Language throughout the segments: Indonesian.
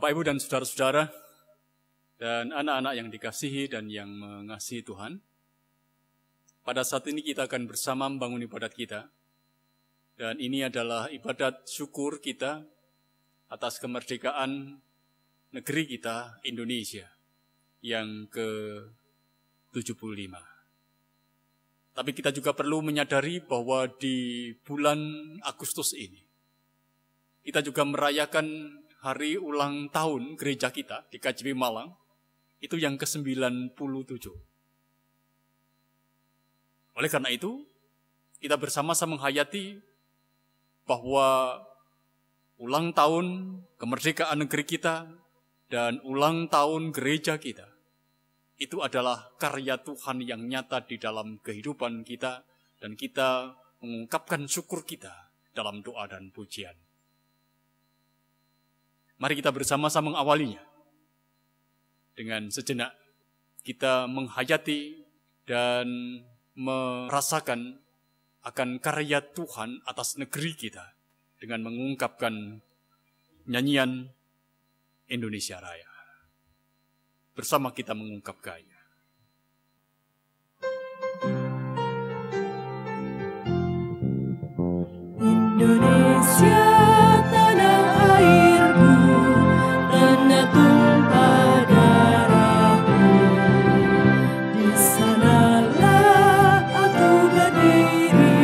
Bapak, Ibu, dan saudara-saudara, dan anak-anak yang dikasihi dan yang mengasihi Tuhan, pada saat ini kita akan bersama membangun ibadat kita, dan ini adalah ibadat syukur kita atas kemerdekaan negeri kita, Indonesia, yang ke-75. Tapi kita juga perlu menyadari bahwa di bulan Agustus ini, kita juga merayakan hari ulang tahun gereja kita di KJP Malang, itu yang ke-97. Oleh karena itu, kita bersama-sama menghayati bahwa ulang tahun kemerdekaan negeri kita dan ulang tahun gereja kita, itu adalah karya Tuhan yang nyata di dalam kehidupan kita, dan kita mengungkapkan syukur kita dalam doa dan pujian. Mari kita bersama-sama mengawalinya dengan sejenak kita menghayati dan merasakan akan karya Tuhan atas negeri kita dengan mengungkapkan nyanyian Indonesia Raya. Bersama kita mengungkapkannya. Indonesia, tanah airku, tanah tumpah darahku. Di sanalah aku berdiri,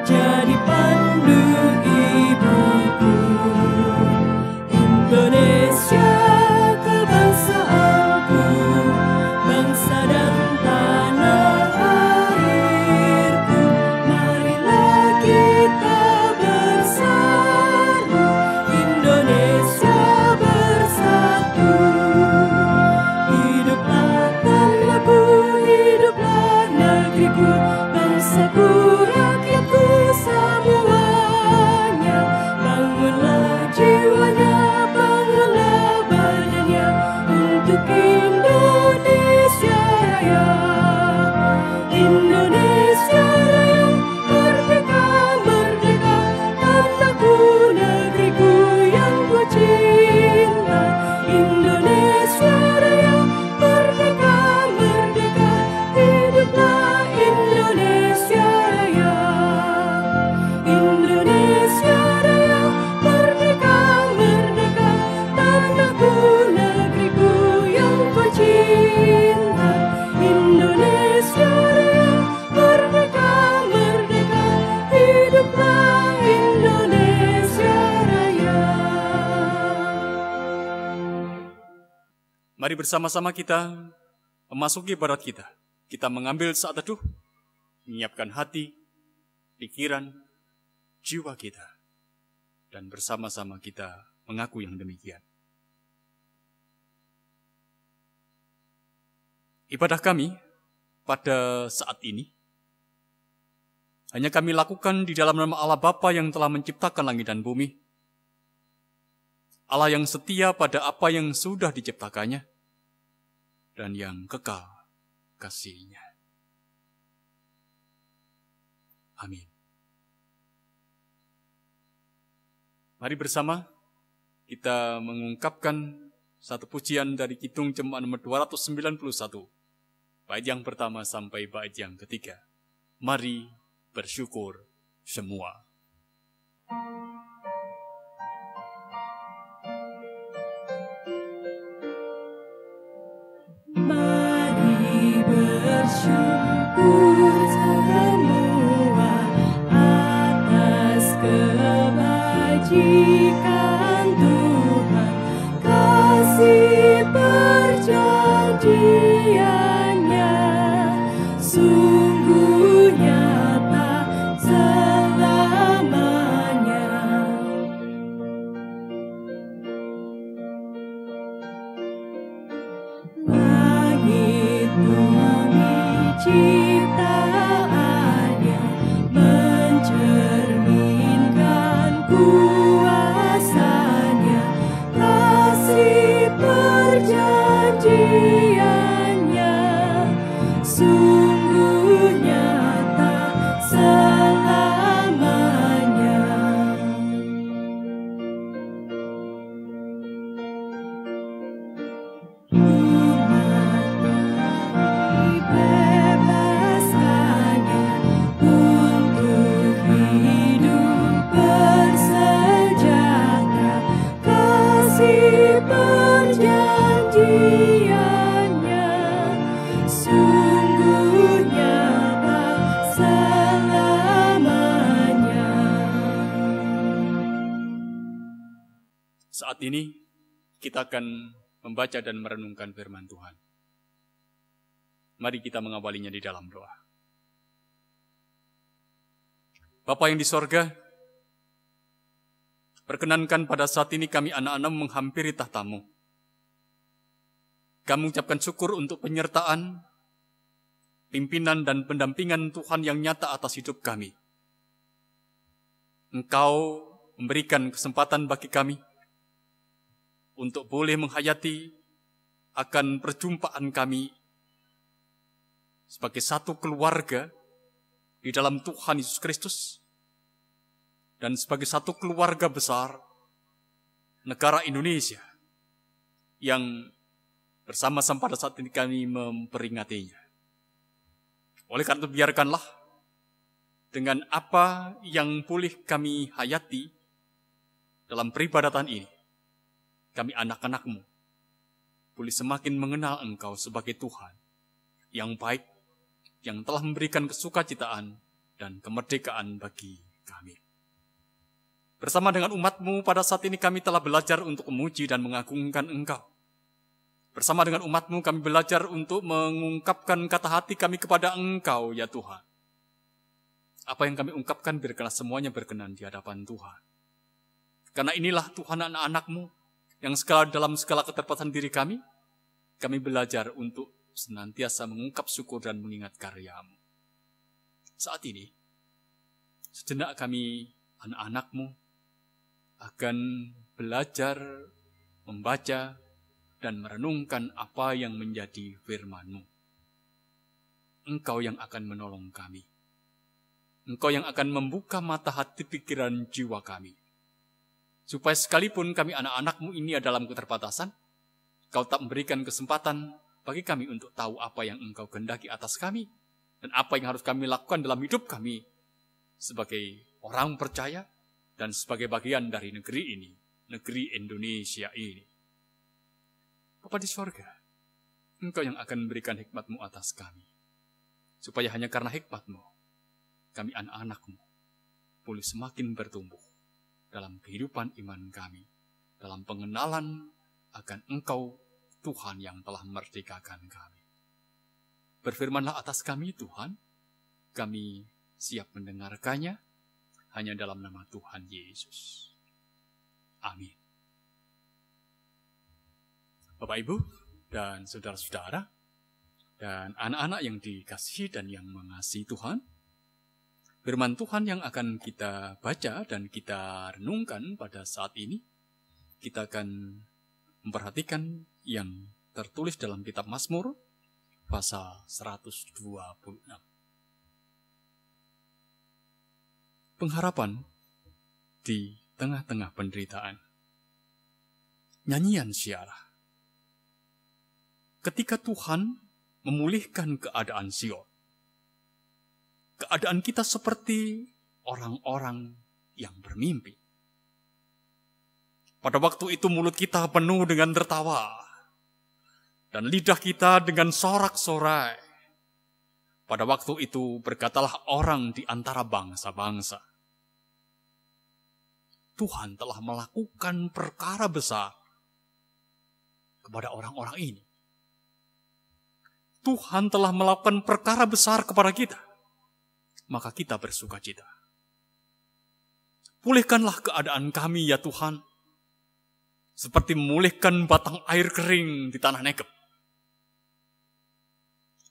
jadi pandu ibuku. Indonesia, kebangsaanku, bangsa dan tanah airku. Marilah kita bersatu, Indonesia bersatu. Hiduplah tanahku, hiduplah negeriku, bangsaku, rakyatku semuanya. Bangunlah jiwanya, bangunlah badannya untuk Indonesia Raya. Indonesia Raya, merdeka, merdeka, tanahku, negeriku yang ku cinta. Indonesia Raya, merdeka, merdeka, hiduplah Indonesia Raya. Indonesia Raya, merdeka, merdeka, tanahku, negeriku yang ku cinta. Indonesia Raya, merdeka, merdeka, hiduplah Indonesia Raya. Mari bersama-sama kita memasuki ibadat kita. Kita mengambil saat teduh, menyiapkan hati, pikiran, jiwa kita, dan bersama-sama kita mengaku yang demikian. Ibadah kami pada saat ini hanya kami lakukan di dalam nama Allah Bapa yang telah menciptakan langit dan bumi, Allah yang setia pada apa yang sudah diciptakannya, dan yang kekal kasih-Nya. Amin. Mari bersama kita mengungkapkan satu pujian dari Kidung Jemaat nomor 291, bait yang pertama sampai bait yang ketiga. Mari bersyukur semua. Mari bersyukur semua atas kebajikan Tuhan, kasih perjanjiannya sungguh nyata selamanya. Langit bumi ciptaannya mencerminkan kuasa Saat ini kita akan membaca dan merenungkan firman Tuhan. Mari kita mengawalinya di dalam doa. Bapa yang di sorga, perkenankan pada saat ini kami anak-anak menghampiri tahta-Mu. Kami mengucapkan syukur untuk penyertaan, pimpinan dan pendampingan Tuhan yang nyata atas hidup kami. Engkau memberikan kesempatan bagi kami untuk boleh menghayati akan perjumpaan kami sebagai satu keluarga di dalam Tuhan Yesus Kristus dan sebagai satu keluarga besar negara Indonesia yang bersama-sama pada saat ini kami memperingatinya. Oleh karena itu biarkanlah dengan apa yang boleh kami hayati dalam peribadatan ini, kami anak-anak-Mu boleh semakin mengenal Engkau sebagai Tuhan yang baik, yang telah memberikan kesukacitaan dan kemerdekaan bagi kami. Bersama dengan umat-Mu pada saat ini kami telah belajar untuk memuji dan mengagungkan Engkau. Bersama dengan umat-Mu kami belajar untuk mengungkapkan kata hati kami kepada Engkau, ya Tuhan. Apa yang kami ungkapkan biarkanlah semuanya berkenan di hadapan Tuhan. Karena inilah Tuhan anak-anak-Mu yang dalam segala keterbatasan diri kami belajar untuk senantiasa mengungkap syukur dan mengingat karya-Mu. Saat ini, sejenak kami anak-anak-Mu akan belajar, membaca, dan merenungkan apa yang menjadi firman-Mu. Engkau yang akan menolong kami. Engkau yang akan membuka mata hati pikiran jiwa kami. Supaya sekalipun kami anak-anak-Mu ini dalam keterbatasan, Kau tak memberikan kesempatan bagi kami untuk tahu apa yang Engkau kehendaki atas kami, dan apa yang harus kami lakukan dalam hidup kami sebagai orang percaya dan sebagai bagian dari negeri ini, negeri Indonesia ini. Bapa di sorga, Engkau yang akan memberikan hikmat-Mu atas kami, supaya hanya karena hikmat-Mu, kami anak-anak-Mu boleh semakin bertumbuh dalam kehidupan iman kami, dalam pengenalan akan Engkau, Tuhan yang telah memerdekakan kami. Berfirmanlah atas kami, Tuhan, kami siap mendengarkannya, hanya dalam nama Tuhan Yesus. Amin. Bapak, Ibu, dan saudara-saudara, dan anak-anak yang dikasihi dan yang mengasihi Tuhan, firman Tuhan yang akan kita baca dan kita renungkan pada saat ini, kita akan memperhatikan yang tertulis dalam kitab Mazmur, pasal 126. Pengharapan di tengah-tengah penderitaan. Nyanyian syiarah. Ketika Tuhan memulihkan keadaan Sion, keadaan kita seperti orang-orang yang bermimpi. Pada waktu itu mulut kita penuh dengan tertawa, dan lidah kita dengan sorak-sorai. Pada waktu itu berkatalah orang di antara bangsa-bangsa, Tuhan telah melakukan perkara besar kepada orang-orang ini. Tuhan telah melakukan perkara besar kepada kita. Maka kita bersuka cita. Pulihkanlah keadaan kami, ya Tuhan, seperti memulihkan batang air kering di tanah Negeb.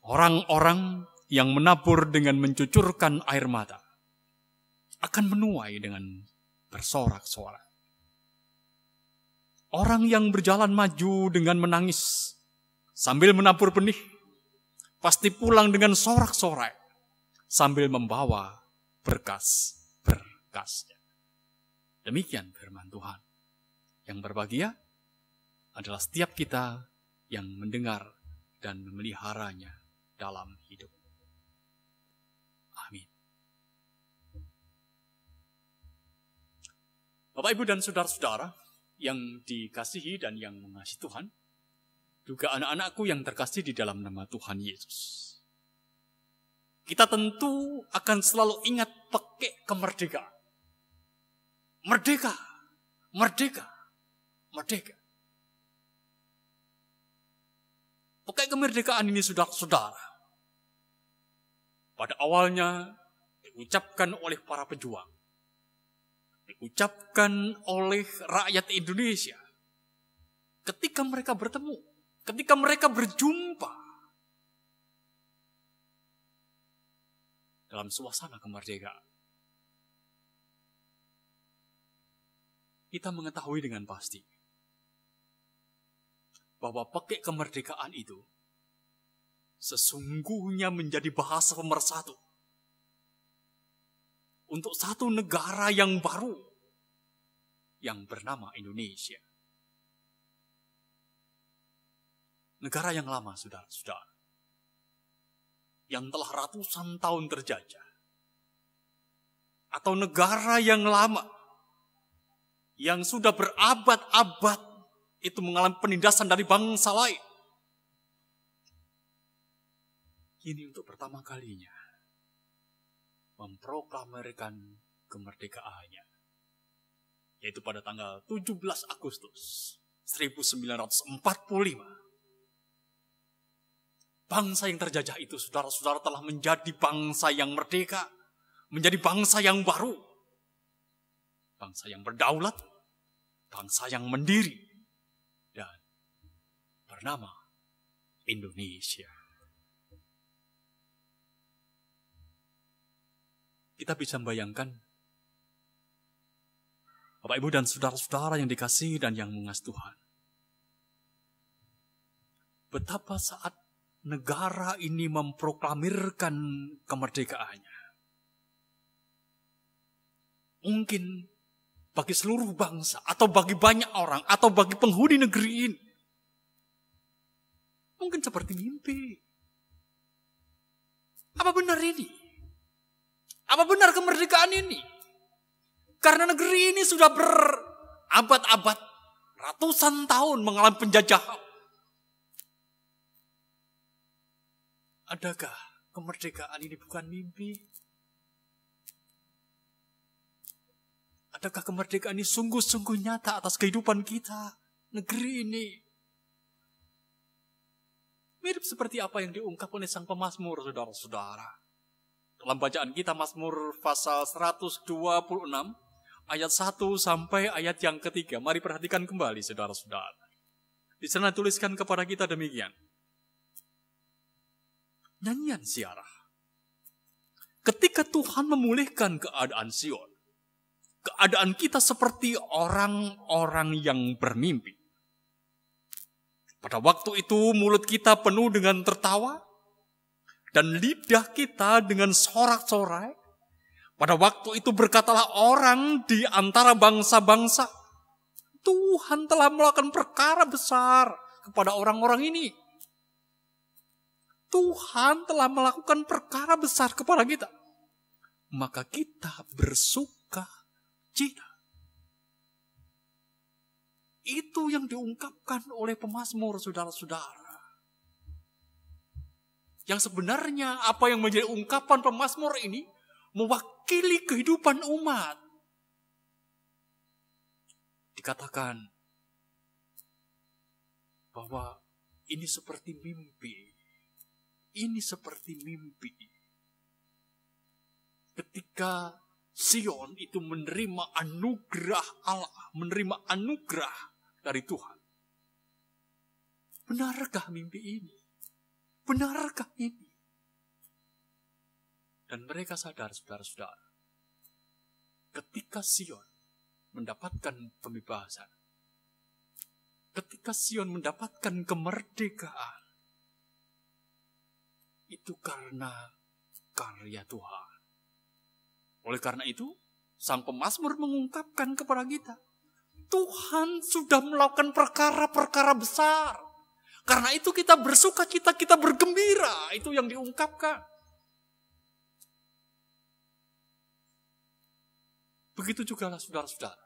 Orang-orang yang menabur dengan mencucurkan air mata akan menuai dengan bersorak-sorak. Orang yang berjalan maju dengan menangis sambil menabur benih pasti pulang dengan sorak-sorai sambil membawa berkas-berkasnya. Demikian firman Tuhan. Yang berbahagia adalah setiap kita yang mendengar dan memeliharanya dalam hidup. Amin. Bapak, Ibu, dan saudara-saudara yang dikasihi dan yang mengasihi Tuhan, juga anak-anakku yang terkasih di dalam nama Tuhan Yesus. Kita tentu akan selalu ingat pakai kemerdekaan. Merdeka, merdeka. merdeka. Pokoknya kemerdekaan ini, saudara-saudara, pada awalnya diucapkan oleh para pejuang, diucapkan oleh rakyat Indonesia ketika mereka bertemu, ketika mereka berjumpa dalam suasana kemerdekaan. Kita mengetahui dengan pasti bahwa pakai kemerdekaan itu sesungguhnya menjadi bahasa pemersatu untuk satu negara yang baru yang bernama Indonesia. Negara yang lama, saudara-saudara, yang telah ratusan tahun terjajah, atau negara yang lama yang sudah berabad-abad itu mengalami penindasan dari bangsa lain. Kini untuk pertama kalinya memproklamirkan kemerdekaannya, yaitu pada tanggal 17 Agustus 1945. Bangsa yang terjajah itu, saudara-saudara, telah menjadi bangsa yang merdeka, menjadi bangsa yang baru, bangsa yang berdaulat, bangsa yang mandiri, dan bernama Indonesia. Kita bisa membayangkan, Bapak, Ibu, dan saudara-saudara yang dikasihi dan yang mengasihi Tuhan, betapa saat negara ini memproklamirkan kemerdekaannya, mungkin bagi seluruh bangsa, atau bagi banyak orang, atau bagi penghuni negeri ini, mungkin seperti mimpi. Apa benar ini? Apa benar kemerdekaan ini? Karena negeri ini sudah berabad-abad, ratusan tahun mengalami penjajahan. Adakah kemerdekaan ini bukan mimpi? Adakah kemerdekaan ini sungguh-sungguh nyata atas kehidupan kita, negeri ini? Mirip seperti apa yang diungkap oleh sang pemazmur, saudara-saudara. Dalam bacaan kita, Mazmur pasal 126, ayat 1 sampai ayat yang ketiga. Mari perhatikan kembali, saudara-saudara. Di sana tuliskan kepada kita demikian. Nyanyian Ziarah. Ketika Tuhan memulihkan keadaan Sion, keadaan kita seperti orang-orang yang bermimpi. Pada waktu itu mulut kita penuh dengan tertawa, dan lidah kita dengan sorak-sorai. Pada waktu itu berkatalah orang di antara bangsa-bangsa, Tuhan telah melakukan perkara besar kepada orang-orang ini. Tuhan telah melakukan perkara besar kepada kita. Maka kita bersuka cita. Itu yang diungkapkan oleh pemazmur, saudara-saudara. Yang sebenarnya apa yang menjadi ungkapan pemazmur ini mewakili kehidupan umat. Dikatakan bahwa ini seperti mimpi. Ini seperti mimpi. Ketika Sion itu menerima anugerah Allah, menerima anugerah dari Tuhan. Benarkah mimpi ini? Benarkah ini? Dan mereka sadar, saudara-saudara, ketika Sion mendapatkan pembebasan, ketika Sion mendapatkan kemerdekaan, itu karena karya Tuhan. Oleh karena itu, sang pemazmur mengungkapkan kepada kita, Tuhan sudah melakukan perkara-perkara besar. Karena itu kita bersuka cita, kita bergembira. Itu yang diungkapkan. Begitu juga lah saudara-saudara,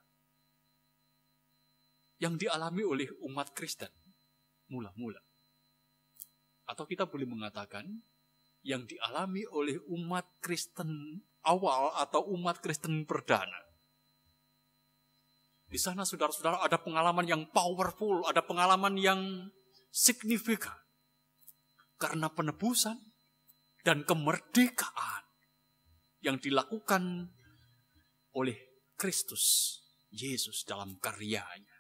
yang dialami oleh umat Kristen mula-mula. Atau kita boleh mengatakan, yang dialami oleh umat Kristen awal atau umat Kristen perdana. Di sana saudara-saudara ada pengalaman yang powerful, ada pengalaman yang signifikan. Karena penebusan dan kemerdekaan yang dilakukan oleh Kristus Yesus dalam karyanya.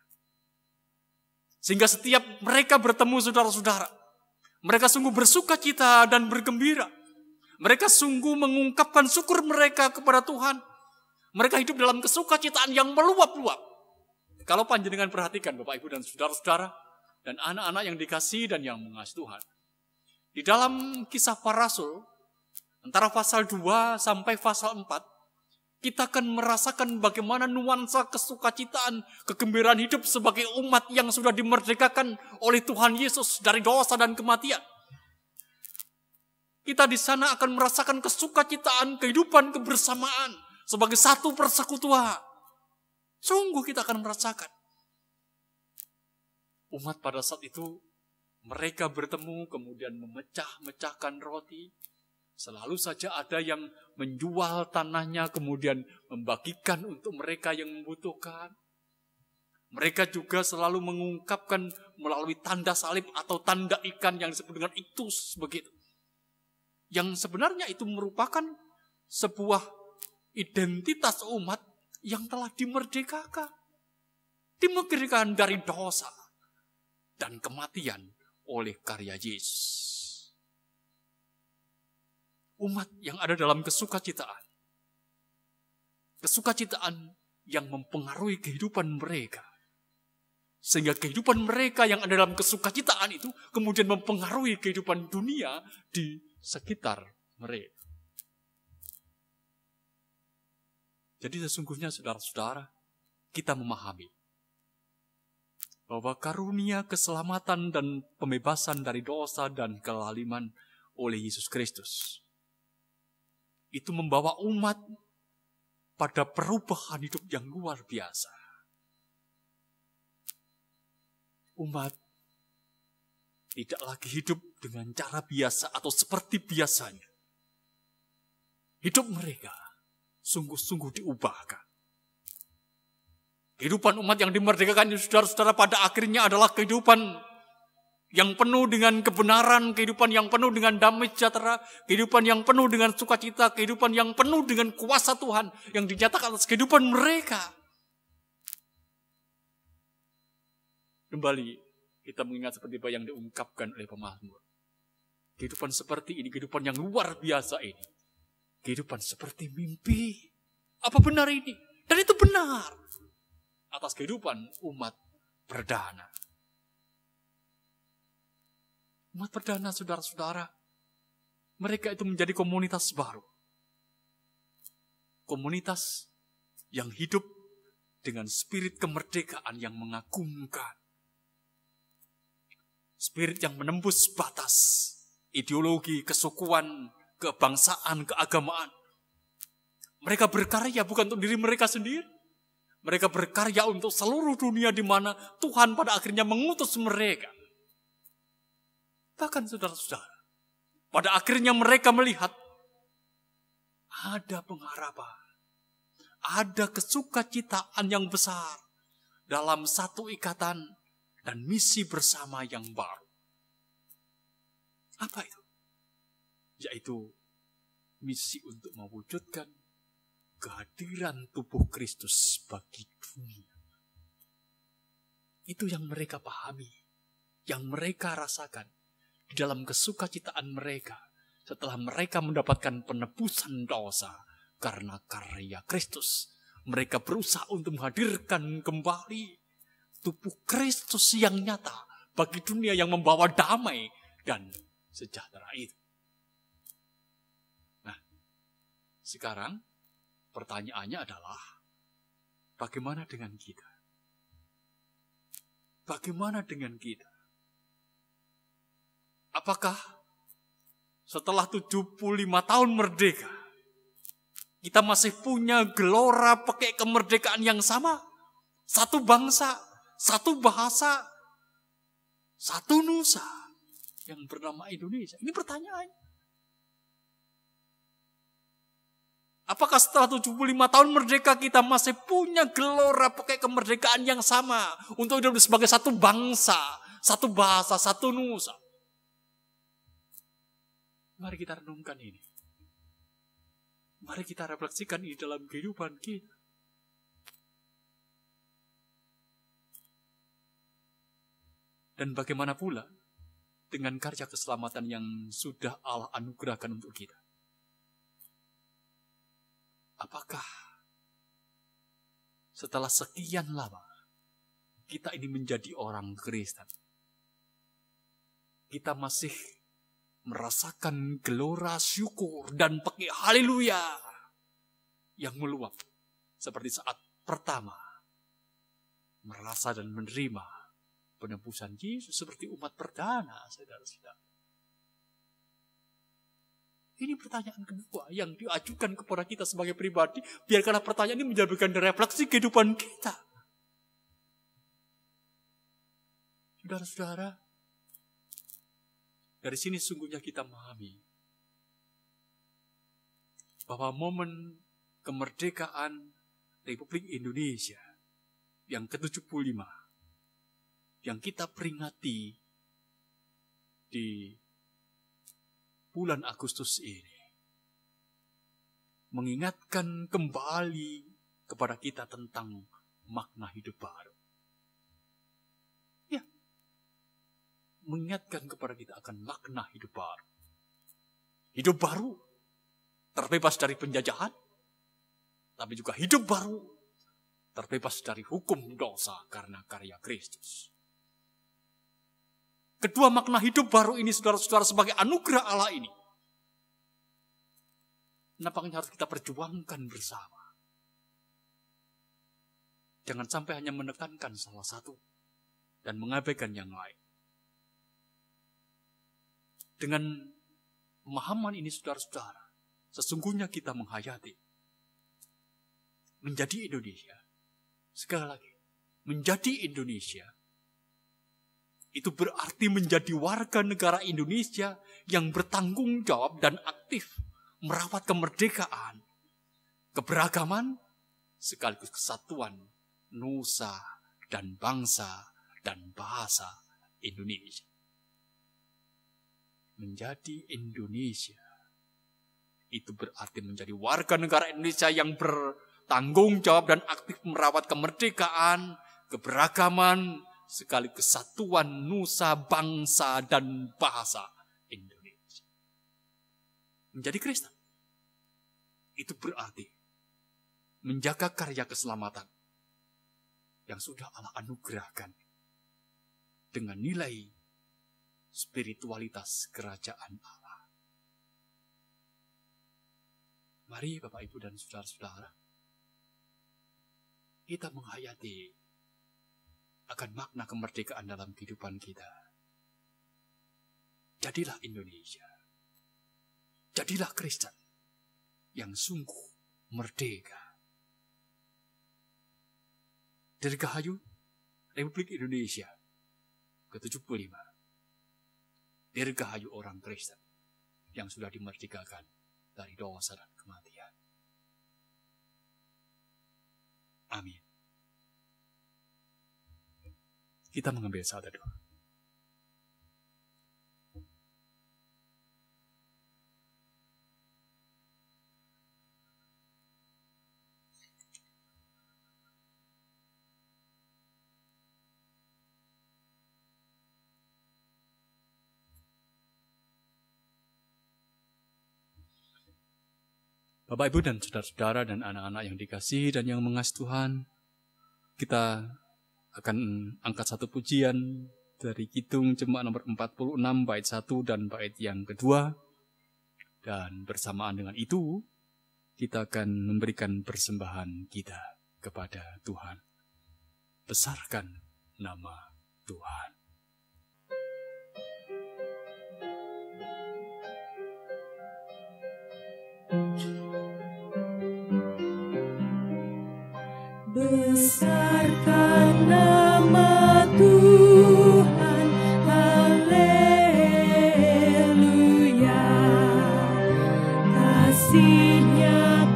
Sehingga setiap mereka bertemu saudara-saudara, mereka sungguh bersuka cita dan bergembira. Mereka sungguh mengungkapkan syukur mereka kepada Tuhan. Mereka hidup dalam kesukacitaan yang meluap-luap. Kalau panjenengan perhatikan Bapak Ibu dan saudara-saudara dan anak-anak yang dikasihi dan yang mengasihi Tuhan. Di dalam Kisah Para Rasul, antara pasal 2 sampai pasal 4, kita akan merasakan bagaimana nuansa kesukacitaan, kegembiraan hidup sebagai umat yang sudah dimerdekakan oleh Tuhan Yesus dari dosa dan kematian. Kita di sana akan merasakan kesukacitaan, kehidupan, kebersamaan sebagai satu persekutuan. Sungguh kita akan merasakan. Umat pada saat itu, mereka bertemu kemudian memecah-mecahkan roti. Selalu saja ada yang menjual tanahnya kemudian membagikan untuk mereka yang membutuhkan. Mereka juga selalu mengungkapkan melalui tanda salib atau tanda ikan yang disebut dengan iktus begitu. Yang sebenarnya itu merupakan sebuah identitas umat yang telah dimerdekakan. Dimerdekakan dari dosa dan kematian oleh karya Yesus. Umat yang ada dalam kesukacitaan. Kesukacitaan yang mempengaruhi kehidupan mereka. Sehingga kehidupan mereka yang ada dalam kesukacitaan itu kemudian mempengaruhi kehidupan dunia di sekitar mereka. Jadi sesungguhnya saudara-saudara, kita memahami bahwa karunia keselamatan dan pembebasan dari dosa dan kelaliman oleh Yesus Kristus itu membawa umat pada perubahan hidup yang luar biasa. Umat tidak lagi hidup dengan cara biasa atau seperti biasanya. Hidup mereka sungguh-sungguh diubahkan. Kehidupan umat yang dimerdekakan saudara-saudara pada akhirnya adalah kehidupan yang penuh dengan kebenaran, kehidupan yang penuh dengan damai sejahtera, kehidupan yang penuh dengan sukacita, kehidupan yang penuh dengan kuasa Tuhan yang dinyatakan atas kehidupan mereka. Kembali kita mengingat seperti apa yang diungkapkan oleh pemazmur. Kehidupan seperti ini, kehidupan yang luar biasa ini. Kehidupan seperti mimpi. Apa benar ini? Dan itu benar. Atas kehidupan umat perdana. Umat perdana saudara-saudara. Mereka itu menjadi komunitas baru. Komunitas yang hidup dengan spirit kemerdekaan yang mengagumkan. Spirit yang menembus batas ideologi, kesukuan, kebangsaan, keagamaan. Mereka berkarya bukan untuk diri mereka sendiri. Mereka berkarya untuk seluruh dunia di mana Tuhan pada akhirnya mengutus mereka. Bahkan saudara-saudara, pada akhirnya mereka melihat ada pengharapan, ada kesukacitaan yang besar dalam satu ikatan dan misi bersama yang baru. Apa itu? Yaitu misi untuk mewujudkan kehadiran tubuh Kristus bagi dunia. Itu yang mereka pahami, yang mereka rasakan di dalam kesukacitaan mereka setelah mereka mendapatkan penebusan dosa karena karya Kristus. Mereka berusaha untuk menghadirkan kembali tubuh Kristus yang nyata bagi dunia yang membawa damai dan sejahtera itu. Nah, sekarang pertanyaannya adalah bagaimana dengan kita? Bagaimana dengan kita? Apakah setelah 75 tahun merdeka, kita masih punya gelora pakai kemerdekaan yang sama? Satu bangsa, satu bahasa, satu nusa yang bernama Indonesia. Ini pertanyaan. Apakah setelah 75 tahun merdeka kita masih punya gelora pakai kemerdekaan yang sama untuk hidup sebagai satu bangsa, satu bahasa, satu nusa? Mari kita renungkan ini. Mari kita refleksikan ini dalam kehidupan kita. Dan bagaimana pula dengan karya keselamatan yang sudah Allah anugerahkan untuk kita? Apakah setelah sekian lama kita ini menjadi orang Kristen, kita masih merasakan gelora syukur dan pakai haleluya yang meluap seperti saat pertama merasa dan menerima penebusan Yesus seperti umat perdana, saudara-saudara? Ini pertanyaan kedua yang diajukan kepada kita sebagai pribadi. Biarkanlah pertanyaan ini menjadikan refleksi kehidupan kita. Saudara-saudara, dari sini sungguhnya kita memahami bahwa momen kemerdekaan Republik Indonesia yang ke-75 yang kita peringati di bulan Agustus ini mengingatkan kembali kepada kita tentang makna hidup baru. Ya, mengingatkan kepada kita akan makna hidup baru. Hidup baru, terbebas dari penjajahan, tapi juga hidup baru, terbebas dari hukum dosa karena karya Kristus. Kedua makna hidup baru ini, saudara-saudara, sebagai anugerah Allah ini, nampaknya harus kita perjuangkan bersama. Jangan sampai hanya menekankan salah satu dan mengabaikan yang lain. Dengan pemahaman ini, saudara-saudara, sesungguhnya kita menghayati menjadi Indonesia. Sekali lagi, menjadi Indonesia itu berarti menjadi warga negara Indonesia yang bertanggung jawab dan aktif merawat kemerdekaan, keberagaman, sekaligus kesatuan nusa dan bangsa dan bahasa Indonesia. Menjadi Indonesia itu berarti menjadi warga negara Indonesia yang bertanggung jawab dan aktif merawat kemerdekaan, keberagaman, sekali kesatuan nusa, bangsa, dan bahasa Indonesia. Menjadi Kristen itu berarti menjaga karya keselamatan yang sudah Allah anugerahkan dengan nilai spiritualitas kerajaan Allah. Mari Bapak, Ibu, dan saudara-saudara, kita menghayati akan makna kemerdekaan dalam kehidupan kita. Jadilah Indonesia. Jadilah Kristen yang sungguh merdeka. Dirgahayu Republik Indonesia ke-75. Dirgahayu orang Kristen yang sudah dimerdekakan dari dosa dan kematian. Amin. Kita mengambil saat teduh. Bapak, Ibu, dan saudara-saudara dan anak-anak yang dikasihi dan yang mengasihi Tuhan, kita akan angkat satu pujian dari Kidung Jemaat nomor 46 bait 1 dan bait yang kedua. Dan bersamaan dengan itu, kita akan memberikan persembahan kita kepada Tuhan. Besarkan nama Tuhan. Besarkan nama Tuhan, haleluya. Kasih-Nya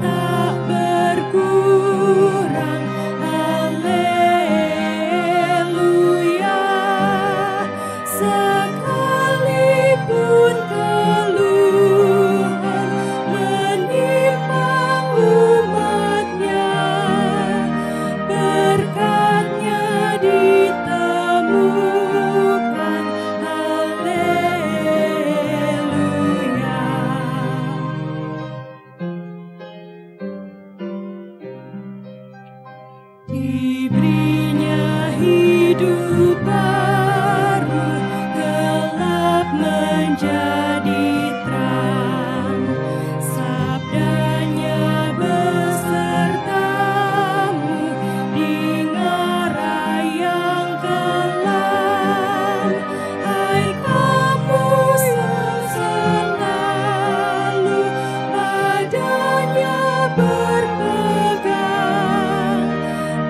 Diberinya hidup baru, gelap menjadi terang. Sabdanya besertamu di ngarai yang kelam. Hai kamu yang selalu padanya berpegang,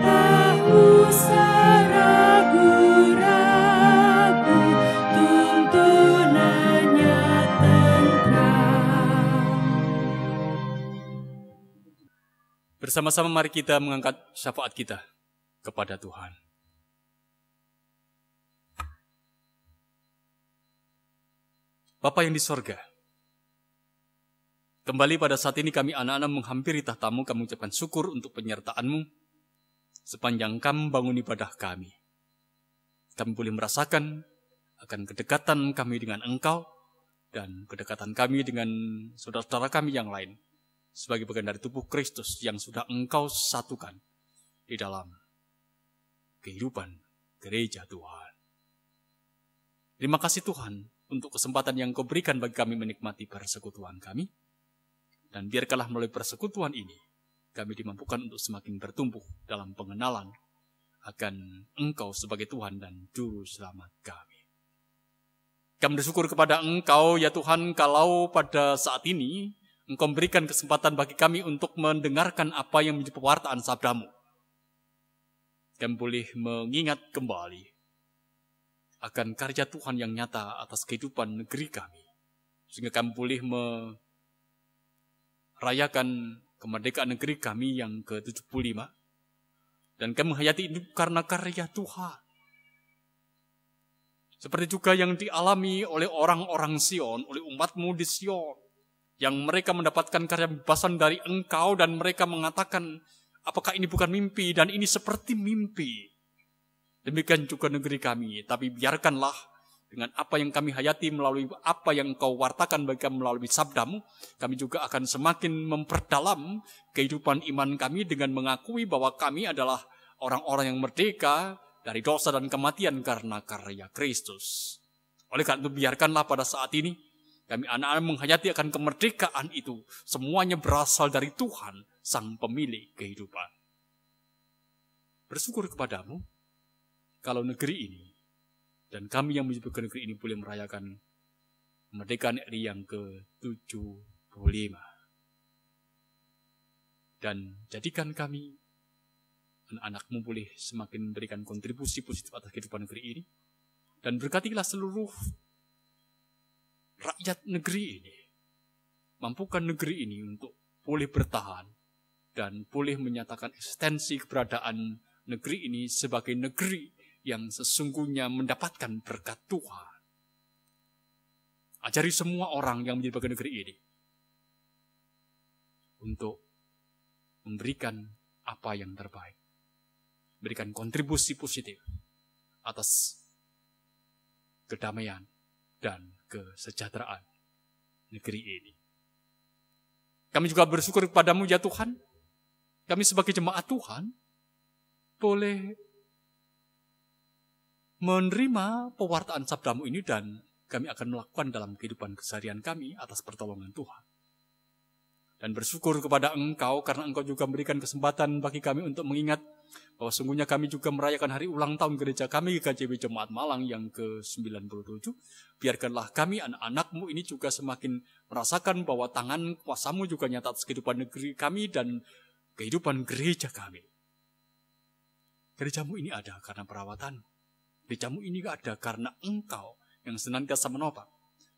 tak usah ragu-ragu, tuntunannya tentram. Bersama-sama mari kita mengangkat syafaat kita kepada Tuhan. Bapa yang di sorga, kembali pada saat ini kami anak-anak menghampiri tahta-Mu, kami ucapkan syukur untuk penyertaan-Mu sepanjang kami bangun ibadah kami. Kami boleh merasakan akan kedekatan kami dengan Engkau dan kedekatan kami dengan saudara-saudara kami yang lain sebagai bagian dari tubuh Kristus yang sudah Engkau satukan di dalam kehidupan gereja Tuhan. Terima kasih Tuhan untuk kesempatan yang Kau berikan bagi kami menikmati persekutuan kami. Dan biarkanlah melalui persekutuan ini, kami dimampukan untuk semakin bertumbuh dalam pengenalan akan Engkau sebagai Tuhan dan Juru Selamat kami. Kami bersyukur kepada Engkau, ya Tuhan, kalau pada saat ini Engkau memberikan kesempatan bagi kami untuk mendengarkan apa yang menjadi pewartaan sabda-Mu. Kami boleh mengingat kembali akan karya Tuhan yang nyata atas kehidupan negeri kami. Sehingga kami boleh merayakan kemerdekaan negeri kami yang ke-75. Dan kami menghayati ini karena karya Tuhan. Seperti juga yang dialami oleh orang-orang Sion, oleh umat-Mu di Sion. Yang mereka mendapatkan karya bebasan dari Engkau dan mereka mengatakan, apakah ini bukan mimpi dan ini seperti mimpi. Demikian juga negeri kami, tapi biarkanlah dengan apa yang kami hayati melalui apa yang Engkau wartakan bagi kami melalui sabda-Mu, kami juga akan semakin memperdalam kehidupan iman kami dengan mengakui bahwa kami adalah orang-orang yang merdeka dari dosa dan kematian karena karya Kristus. Oleh karena itu biarkanlah pada saat ini kami anak-anak menghayati akan kemerdekaan itu semuanya berasal dari Tuhan, Sang Pemilik kehidupan. Bersyukur kepada-Mu kalau negeri ini dan kami yang menyebutkan negeri ini boleh merayakan kemerdekaan RI yang ke-75. Dan jadikan kami, anak-anak-Mu boleh semakin memberikan kontribusi positif atas kehidupan negeri ini. Dan berkatilah seluruh rakyat negeri ini. Mampukan negeri ini untuk boleh bertahan dan boleh menyatakan eksistensi keberadaan negeri ini sebagai negeri yang sesungguhnya mendapatkan berkat Tuhan. Ajari semua orang yang menjadi bagian negeri ini untuk memberikan apa yang terbaik. Berikan kontribusi positif atas kedamaian dan kesejahteraan negeri ini. Kami juga bersyukur kepada-Mu ya Tuhan. Kami sebagai jemaat Tuhan boleh menerima pewartaan sabda-Mu ini dan kami akan melakukan dalam kehidupan keseharian kami atas pertolongan Tuhan. Dan bersyukur kepada Engkau karena Engkau juga memberikan kesempatan bagi kami untuk mengingat bahwa sungguhnya kami juga merayakan hari ulang tahun gereja kami KJW Jemaat Malang yang ke-97. Biarkanlah kami anak-anak-Mu ini juga semakin merasakan bahwa tangan kuasa-Mu juga nyata atas kehidupan negeri kami dan kehidupan gereja kami. Gereja-Mu ini ada karena perawatan. Gereja-Mu ini ada karena Engkau yang senantiasa menopang.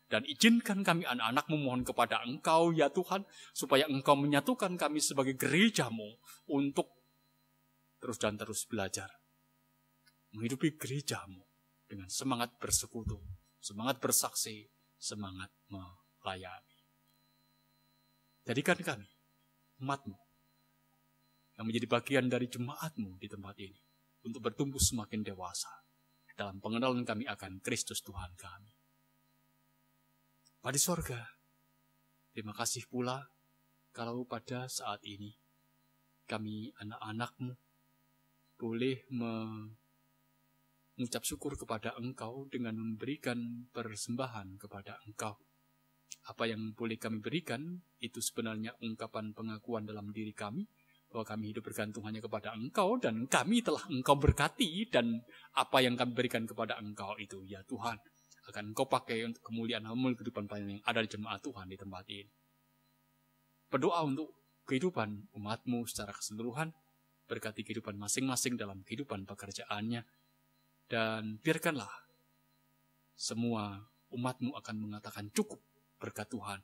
Dan izinkan kami anak-anak-Mu mohon kepada Engkau ya Tuhan, supaya Engkau menyatukan kami sebagai gereja-Mu untuk terus dan terus belajar. Menghidupi gereja-Mu dengan semangat bersekutu, semangat bersaksi, semangat melayani. Jadikan kami, umat-Mu, yang menjadi bagian dari jemaat-Mu di tempat ini, untuk bertumbuh semakin dewasa dalam pengenalan kami akan Kristus Tuhan kami. Pada sorga, terima kasih pula kalau pada saat ini kami anak-anak-Mu boleh mengucap syukur kepada Engkau dengan memberikan persembahan kepada Engkau. Apa yang boleh kami berikan, itu sebenarnya ungkapan pengakuan dalam diri kami, bahwa kami hidup bergantung hanya kepada Engkau, dan kami telah Engkau berkati, dan apa yang kami berikan kepada Engkau itu, ya Tuhan, akan Engkau pakai untuk kemuliaan Ham-Mu kehidupan yang ada di jemaat Tuhan di tempat ini. Berdoa untuk kehidupan umat-Mu secara keseluruhan, berkati kehidupan masing-masing dalam kehidupan pekerjaannya, dan biarkanlah semua umat-Mu akan mengatakan cukup berkat Tuhan.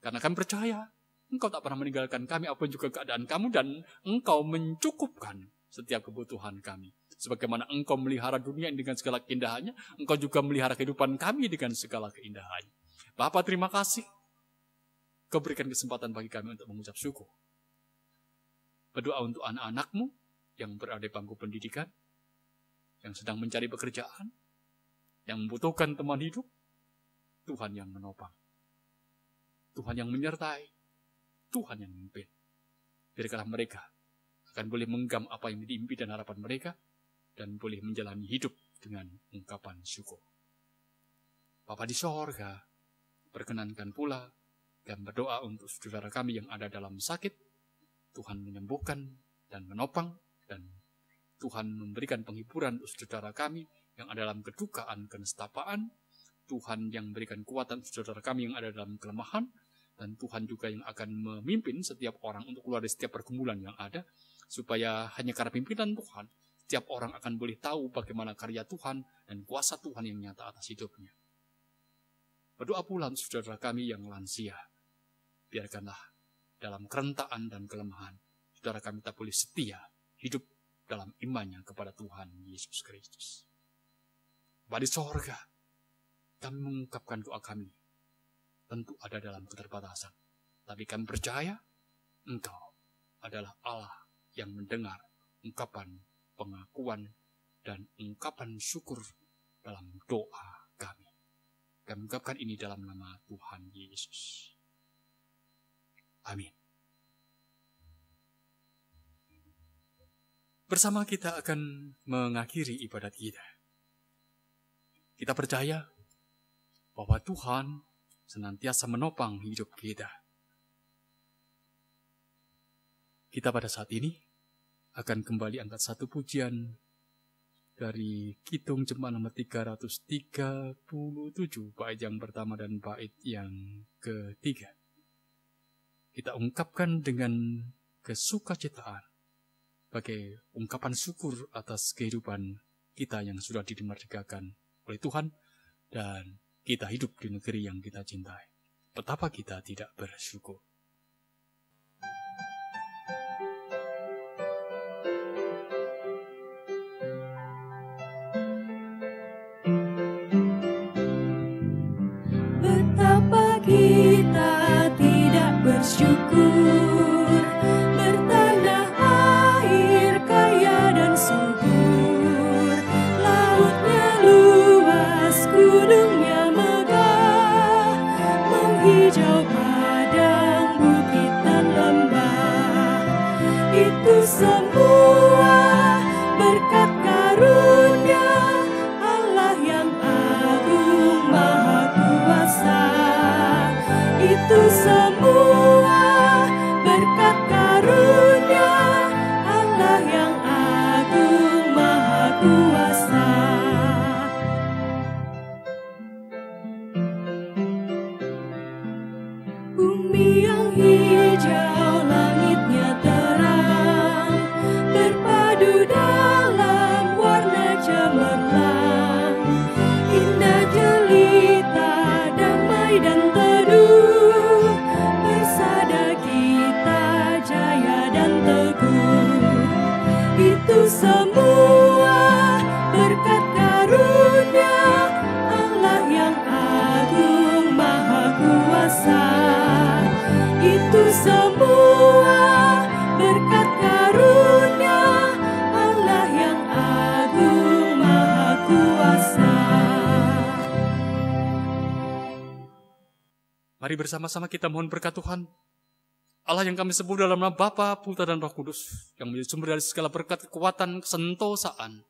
Karena kami percaya Engkau tak pernah meninggalkan kami apapun juga keadaan kamu, dan Engkau mencukupkan setiap kebutuhan kami. Sebagaimana Engkau melihara dunia dengan segala keindahannya, Engkau juga melihara kehidupan kami dengan segala keindahannya. Bapa, terima kasih. Kau berikan kesempatan bagi kami untuk mengucap syukur. Berdoa untuk anak-anak-Mu yang berada di bangku pendidikan, yang sedang mencari pekerjaan, yang membutuhkan teman hidup. Tuhan yang menopang, Tuhan yang menyertai, Tuhan yang memimpin. Biarkanlah mereka akan boleh menggenggam apa yang diimpi dan harapan mereka, dan boleh menjalani hidup dengan ungkapan syukur. Bapa di sorga, perkenankan pula dan berdoa untuk saudara kami yang ada dalam sakit. Tuhan menyembuhkan dan menopang, dan Tuhan memberikan penghiburan untuk saudara kami yang ada dalam kedukaan, kenestapaan. Tuhan yang memberikan kekuatan saudara kami yang ada dalam kelemahan, dan Tuhan juga yang akan memimpin setiap orang untuk keluar dari setiap pergumulan yang ada, supaya hanya karena pimpinan Tuhan, setiap orang akan boleh tahu bagaimana karya Tuhan dan kuasa Tuhan yang nyata atas hidupnya. Berdoa pula untuk saudara kami yang lansia. Biarkanlah dalam kerentaan dan kelemahan, saudara kami tak boleh setia hidup dalam imannya kepada Tuhan Yesus Kristus. Bapa di sorga, kami mengungkapkan doa kami, tentu ada dalam keterbatasan. Tapi kami percaya Engkau adalah Allah yang mendengar ungkapan pengakuan dan ungkapan syukur dalam doa kami. Kami ungkapkan ini dalam nama Tuhan Yesus. Amin. Bersama kita akan mengakhiri ibadat kita. Kita percaya bahwa Tuhan senantiasa menopang hidup kita. Kita pada saat ini akan kembali angkat satu pujian dari Kidung Jemaat nomor 337, bait yang pertama dan bait yang ketiga. Kita ungkapkan dengan kesukacitaan sebagai ungkapan syukur atas kehidupan kita yang sudah dimerdekakan oleh Tuhan, dan kita hidup di negeri yang kita cintai. Betapa kita tidak bersyukur. Betapa kita tidak bersyukur, bertanah air kaya dan subur, lautnya luas, gunungnya megah, menghijau padang, bukit dan lembah. Itu semua berkat karunia Allah yang agung maha kuasa. Itu semua berkat karunia Allah yang agung maha kuasa. Bumi yang hijau, langitnya terang, berpadu dalam warna cemerlang, indah jelita, damai dan teduh, bersada kita jaya dan teguh. Itu semua berkat karunia Allah yang agung maha kuasa. Itu semua berkat karunia Allah yang agung maha kuasa. Mari bersama-sama kita mohon berkat Tuhan Allah yang kami sebut dalam nama Bapa, Putra dan Roh Kudus, yang menjadi sumber dari segala berkat, kekuatan, kesentosaan,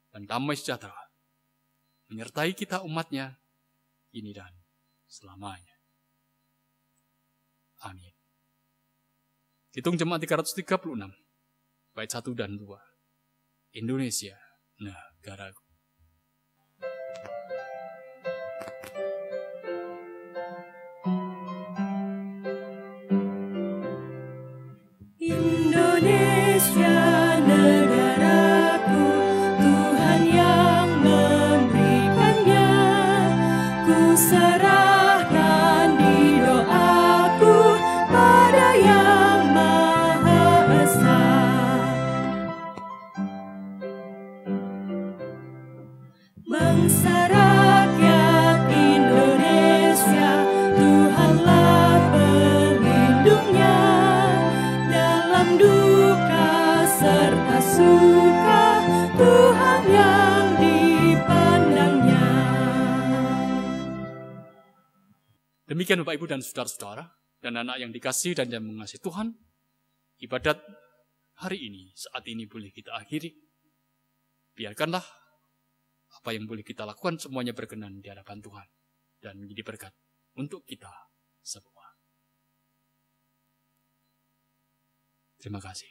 dan damai sejahtera, menyertai kita umatnya, ini dan selamanya. Amin. Hitung Jemaat 336, bait 1 dan 2. Indonesia, negaraku. Indonesia negaraku, Tuhan yang memberikannya, ku serahkan di doaku pada Yang Maha Esa. Bangsa rakyat Indonesia, Tuhanlah pelindungnya, dalam duka serta suka, Tuhan yang dipandangnya. Demikian Bapak Ibu dan saudara-saudara dan anak yang dikasihi dan yang mengasihi Tuhan, ibadat hari ini, saat ini boleh kita akhiri. Biarkanlah apa yang boleh kita lakukan semuanya berkenan di hadapan Tuhan dan menjadi berkat untuk kita semua. Terima kasih.